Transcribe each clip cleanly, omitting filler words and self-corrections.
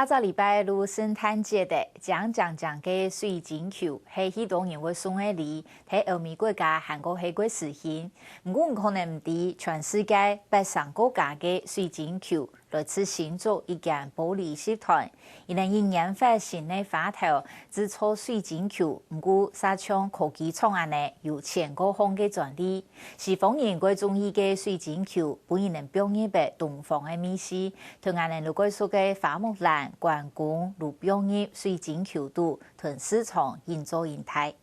下个礼拜六圣诞节的讲嘅水晶球，係許多人會送嘅禮，喺歐美國家、韓國係過實行。不過可能唔知全世界800國家嘅水晶球來自新竹一間玻璃集團，伊能以研發新嘅法頭製作水晶球，不過沙廠科技廠安呢有全國項嘅專利。西方人會中意嘅水晶球，本然能表現俾東方嘅美事，同安能如果說嘅花木蘭。關公如表演水晶球度，同市場營造形態。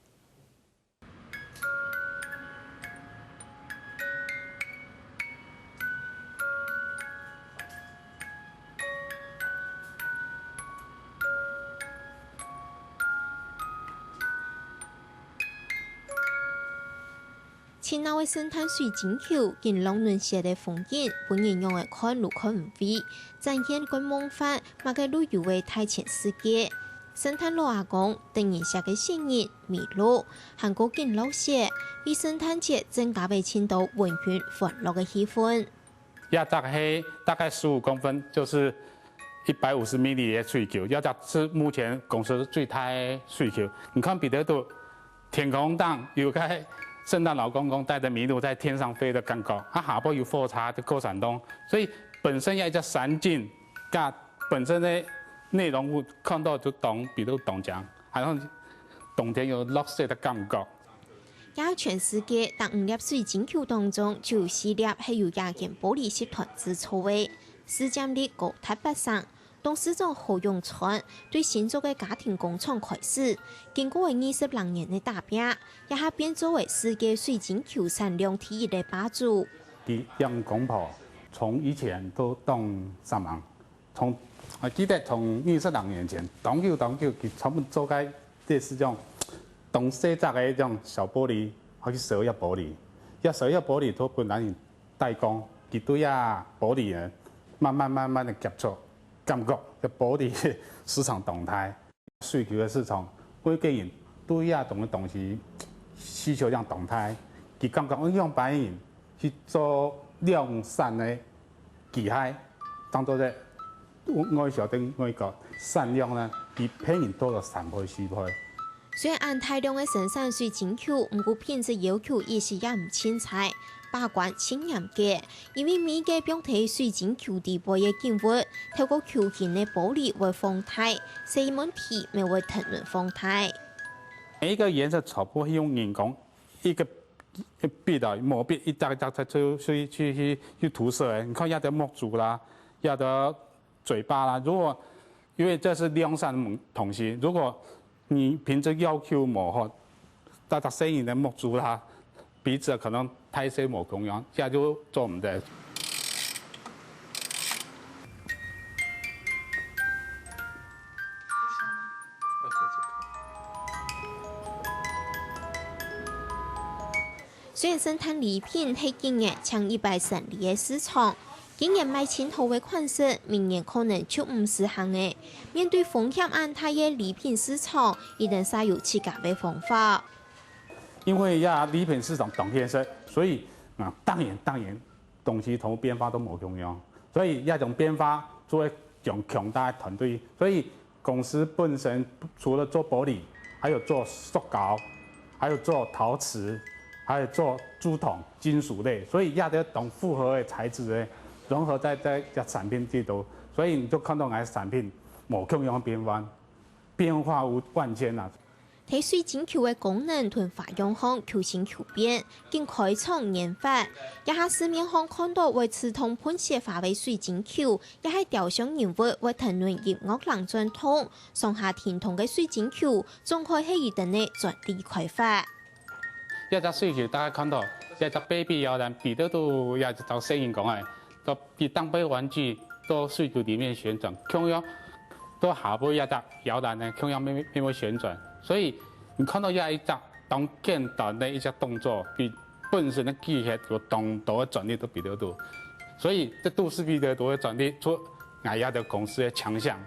前那位生態水晶球，見浪눈寫的風景，本人用來看如看唔飛，展現個夢幻，馬個旅遊嘅大千世界。生態老阿公等人寫嘅生日米露，韓國見老寫，為聖誕節增加俾青島溫馨歡樂嘅氣氛。要大概15公分，就是150米的水球，要是目前公司最大的水球。你看彼得度天空當有個聖誕老公公帶着麋鹿在天上飛的感覺，下坡有火車的過山東，所以本身要一隻山景，加本身的內容物看到就懂，比如懂講，好像冬天有落雪的感覺。也全世界但5粒水晶球當中，就有4粒係由亞件玻璃集團製作嘅，市佔率高達8%。董事長何永川對新竹嘅家庭工廠開始，經過20多年嘅打拼，也係變作為世界水晶球產量第1嘅霸主。用公婆從以前都當3萬，我記得從20多年前，當球佢全部做開類似種動細隻嘅種小玻璃，好似手一玻璃，手一玻璃都本來係代工，佢對啊玻璃嘅慢慢的接觸。感覺嘅玻璃市場動態，水球嘅市場，每個人對呀種嘅東西需求量動態，佢感覺我用白人去做量產嘅機械，當做咧外小的外國產量呢，比平人多咗3倍4倍。雖然按大量嘅生產水晶球，唔過品質要求也是也唔輕彩。把關清嚴嘅，因為每個標題水晶球底部嘅景物，透過球形嘅玻璃為封態，所以問題咪會騰亂封態。每一個顏色全部係用人工一個筆啊墨筆一扎去塗色嘅。你看有的墨珠啦，有的嘴巴啦。如果因為這是量產的東西，如果你品質要求冇好，大家聲音的墨珠啦。鼻子可能太細冇共樣，這就做唔得。雖然生產禮品係今年搶130億嘅市場，今年賣錢好嘅款式，明年可能就唔適行嘅。面對風險安泰嘅禮品市場，一定採用自家嘅方法。因為要禮品市場動現實，所以當然東西同變化都冇共樣，所以要種變化作為種強大的團隊。所以公司本身除了做玻璃，還有做塑膠，還有做陶瓷，還有做鑄銅、金屬類，所以要得種複合的材質嘅融合在產品之中，所以你就看到我嘅產品冇共樣變化無萬千啊！睇水晶球嘅功能同發用項求新求變，經開創研發，也係市面上看到為刺痛噴射化為水晶球，也係雕像人物為騰亂音樂人傳統，上下天堂嘅水晶球，仲可以一定嘅專利開發。一隻水球大家看到，一隻 baby 搖籃，彼得都有就聲音講嘅，就比當杯玩具到水球裡面旋轉，同樣到下部一隻搖籃呢，同樣沒有旋轉。所以你看到一隻當簡單的一隻動作，比本身的機械個動作的專利都比得多，所以這都是比得多的專利，做我哋的公司的強項。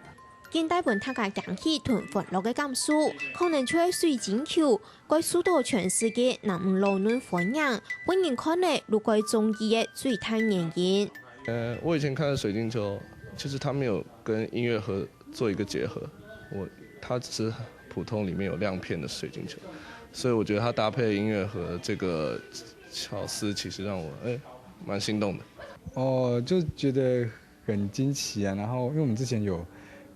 現代本大家講起同歡樂嘅感受，可能就係水晶球，佢受到全世界人唔老嫩歡迎。本人看嚟，如果中意嘅最大原因。我以前看的水晶球，其實他沒有跟音樂做一个结合。它只是普通里面有亮片的水晶球，所以我觉得它搭配音乐和这个巧思，其实让我蛮心动的。就觉得很惊奇啊。然后因为我们之前有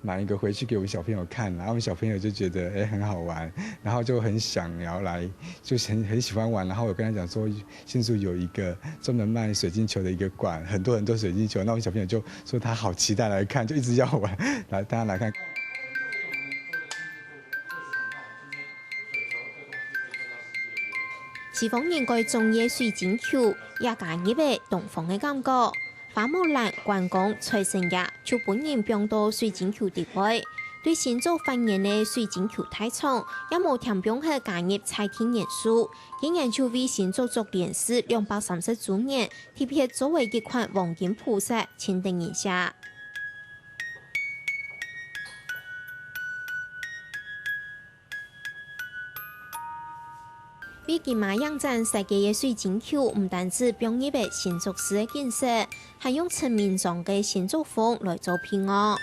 买一个回去给我小朋友看，然后我们小朋友就觉得很好玩，然后就很想要来，就很喜欢玩。然后我跟他讲说，新竹有一个专门卖水晶球的一个馆，很多水晶球。那我们小朋友就说他好期待来看，就一直要玩，大家来看。西方人盖中意水晶球，也加入了东方的感觉。花木兰、关公、财神爷就本人并到水晶球地位。对新竹发现的水晶球太重，也无添并去加入彩天元素。今年就为新竹竹联寺230周年，特别作为一款黄金菩萨签订一下。为金马影展世界的水晶球，唔单止并入了新竹市的建设，还用陈明章的新竹风来做配乐。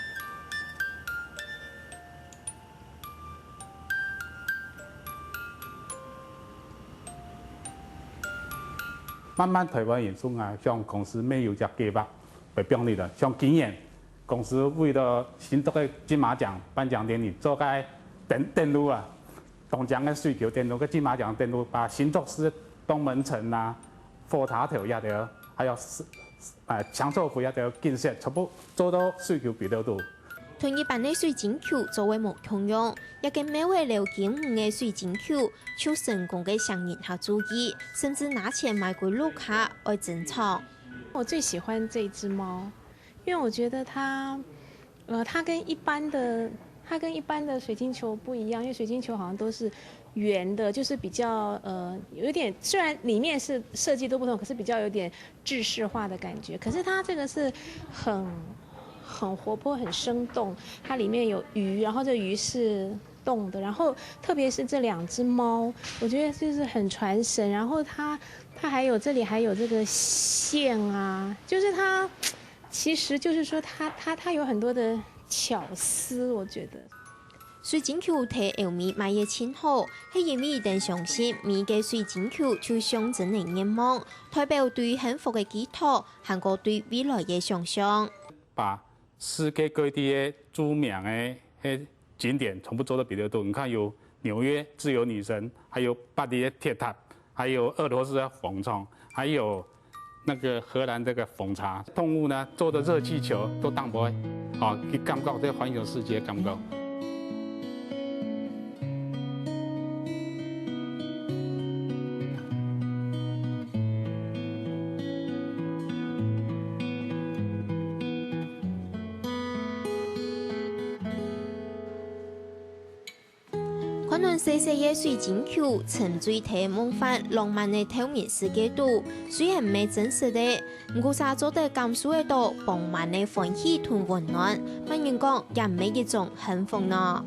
慢慢台湾演出啊，像公司没有只计划被并入了，像今年公司为了新竹的金马奖颁奖典礼做个电路啊。东江的水球电路、个金马奖电路，把新竹市东门城啊、火车头也得，还有长寿府也得建设，全部做到水球比较多。同一般的水晶球作为无共用，也跟每位了解的水晶球，就成功的相应下注意，甚至拿钱买给路卡来珍藏。我最喜欢这只猫，因为我觉得它跟一般的水晶球不一样，因为水晶球好像都是圆的，就是比较有点，虽然里面是设计都不同，可是比较有点制式化的感觉。可是它这个是很活泼、很生动，它里面有鱼，然后这鱼是动的，然后特别是这2只猫，我觉得就是很传神。然后它还有这里还有这个线啊，就是它其实就是说它有很多的巧思，我觉得。水晶球替后面卖得真好，是因为人相信每个水晶球就象征着愿望，代表对幸福的寄托，还有对未来的想象。把世界各地的著名的景点全部做得比较多。你看有纽约自由女神，还有巴黎的铁塔，还有俄罗斯的风窗，还有那个荷兰这个红茶。动物呢做的热气球都当不会，去感觉这环游世界感觉。看论细细的水晶球，沉醉在梦幻浪漫的透明世界度，虽然没真实的，不过啥做得感受得到傍晚的欢喜同温暖，慢人讲也没一种幸福呢。